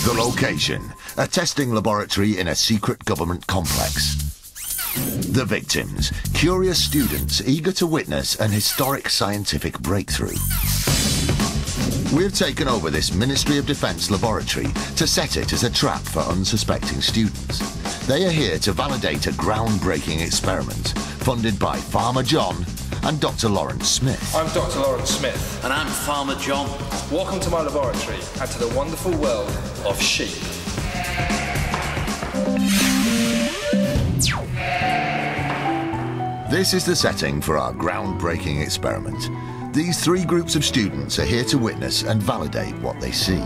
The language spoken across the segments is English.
The location, a testing laboratory in a secret government complex. The victims, curious students eager to witness an historic scientific breakthrough. We've taken over this Ministry of Defence laboratory to set it as a trap for unsuspecting students. They are here to validate a groundbreaking experiment funded by Farmer John and Dr. Lawrence Smith. I'm Dr. Lawrence Smith. And I'm Farmer John. Welcome to my laboratory and to the wonderful world of sheep. This is the setting for our groundbreaking experiment. These three groups of students are here to witness and validate what they see.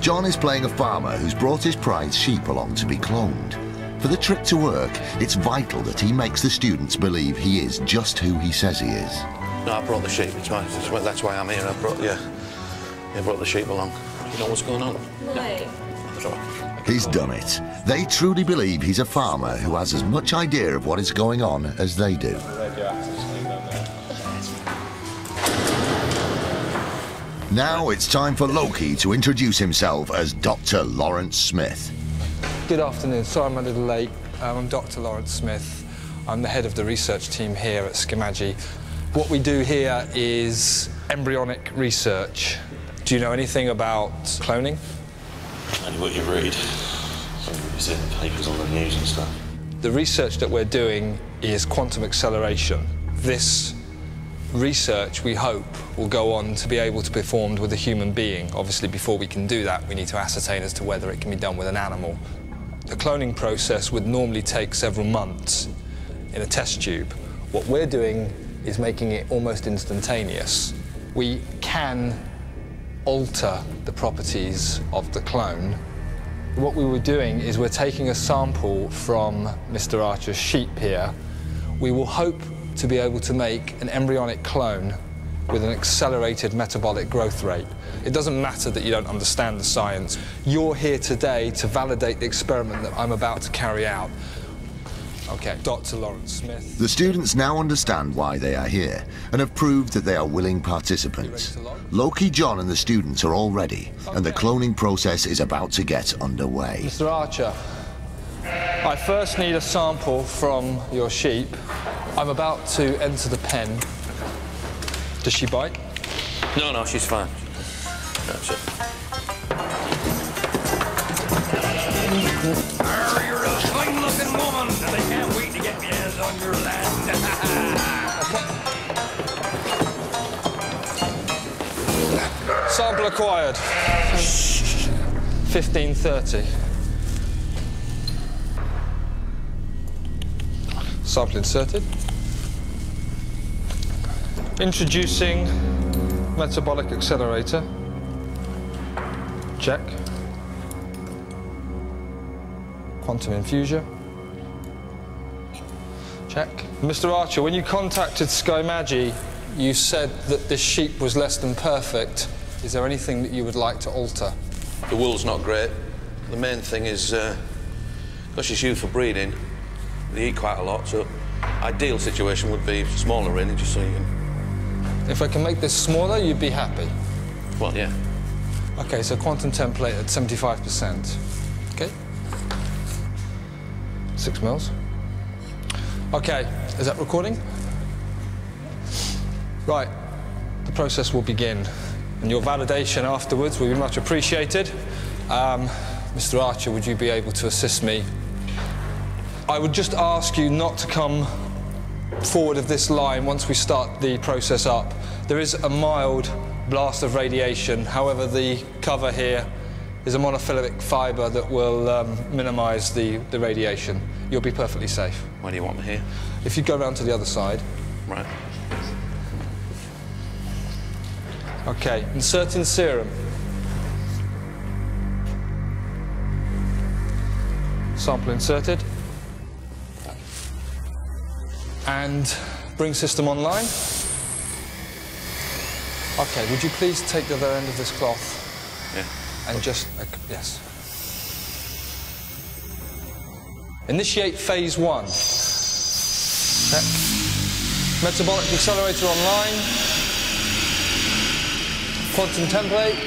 John is playing a farmer who's brought his prize sheep along to be cloned. For the trick to work, it's vital that he makes the students believe he is just who he says he is. No, I brought the sheep. That's why I'm here. I brought the sheep along. You know what's going on? No. He's done it. They truly believe he's a farmer who has as much idea of what is going on as they do. Now it's time for Loki to introduce himself as Dr. Lawrence Smith. Good afternoon. Sorry I'm a little late. I'm Dr. Lawrence Smith. I'm the head of the research team here at Skimagi. What we do here is embryonic research. Do you know anything about cloning? Only what you read. You see the papers on the news and stuff. The research that we're doing is quantum acceleration. This research, we hope, will go on to be able to be performed with a human being. Obviously, before we can do that, we need to ascertain as to whether it can be done with an animal. The cloning process would normally take several months in a test tube. What we're doing is making it almost instantaneous. We can alter the properties of the clone. What we were doing is we're taking a sample from Mr. Archer's sheep here. We will hope to be able to make an embryonic clone with an accelerated metabolic growth rate. It doesn't matter that you don't understand the science. You're here today to validate the experiment that I'm about to carry out. Okay, Dr. Lawrence Smith. The students now understand why they are here and have proved that they are willing participants. Loki, John and the students are all ready, and the cloning process is about to get underway. Mr. Archer, I first need a sample from your sheep. I'm about to enter the pen. Does she bite? No, she's fine. That's it. You're a fine-looking woman, and I can't wait to get my hands on your land. Sample acquired. 1530. Sample inserted. Introducing metabolic accelerator. Check. Quantum infuser. Check. Mr. Archer, when you contacted Skimagi, you said that this sheep was less than perfect. Is there anything that you would like to alter? The wool's not great. The main thing is, because she's used for breeding, they eat quite a lot, so ideal situation would be smaller really, just so you can... If I can make this smaller, you'd be happy? Well, yeah. Okay, so quantum template at 75%. Okay. 6 mils. Okay, is that recording? Right, the process will begin. And your validation afterwards will be much appreciated. Mr. Archer, would you be able to assist me? I would just ask you not to come forward of this line once we start the process up. There is a mild blast of radiation. However, the cover here is a monofilament fibre that will minimise the radiation. You'll be perfectly safe. Why do you want me here? If you go round to the other side. Right. Okay, inserting serum. Sample inserted. And bring system online. Okay, would you please take the other end of this cloth? Yeah. And just, yes. Initiate phase 1. Check. Metabolic accelerator online. Quantum template.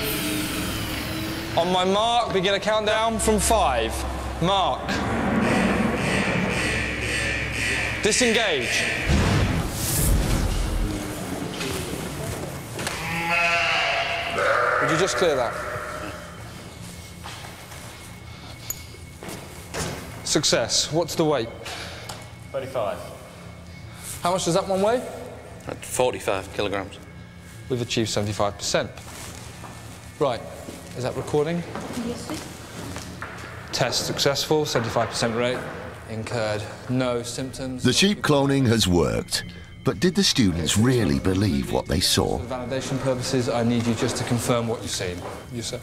On my mark, begin a countdown from 5. Mark. Disengage. Would you just clear that? Success. What's the weight? 35. How much does that one weigh? At 45 kilograms. We've achieved 75%. Right. Is that recording? Yes, sir. Test successful, 75% rate. Incurred no symptoms. The sheep cloning has worked, but did the students really believe what they saw? For validation purposes, I need you just to confirm what you've seen. You, sir?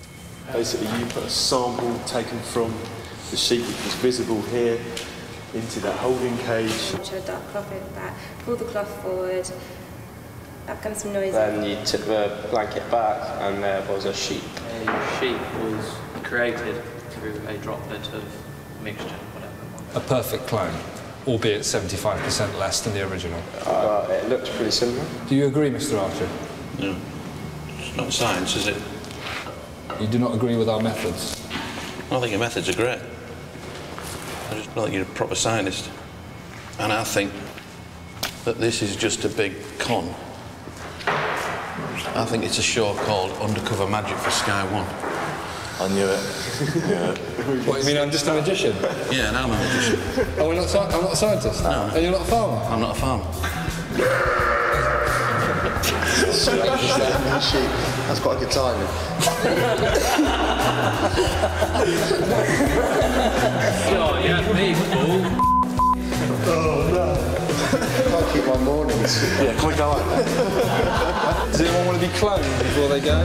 Basically, you put a sample taken from the sheep which was visible here into that holding cage. Should a dark cloth over that. Pull the cloth forward. Up comes some noise. Then you took the blanket back and there was a sheep. A sheep was created through a droplet of mixture, whatever it was. A perfect clone, albeit 75% less than the original. It looked pretty similar. Do you agree, Mr. Archer? No. It's not science, is it? You do not agree with our methods? I think your methods are great. I just don't think you're a proper scientist. And I think that this is just a big con. I think it's a show called Undercover Magic for Sky One. I knew it. Yeah. What, you mean I'm just a magician? Yeah, and I'm a magician. Oh, I'm not a scientist? No. And you're not a farmer? I'm not a farmer. That's quite a good timing. Oh, yeah, me, fool. Oh no. Can't keep my mornings. Yeah, can we go out there? Does anyone want to be cloned before they go?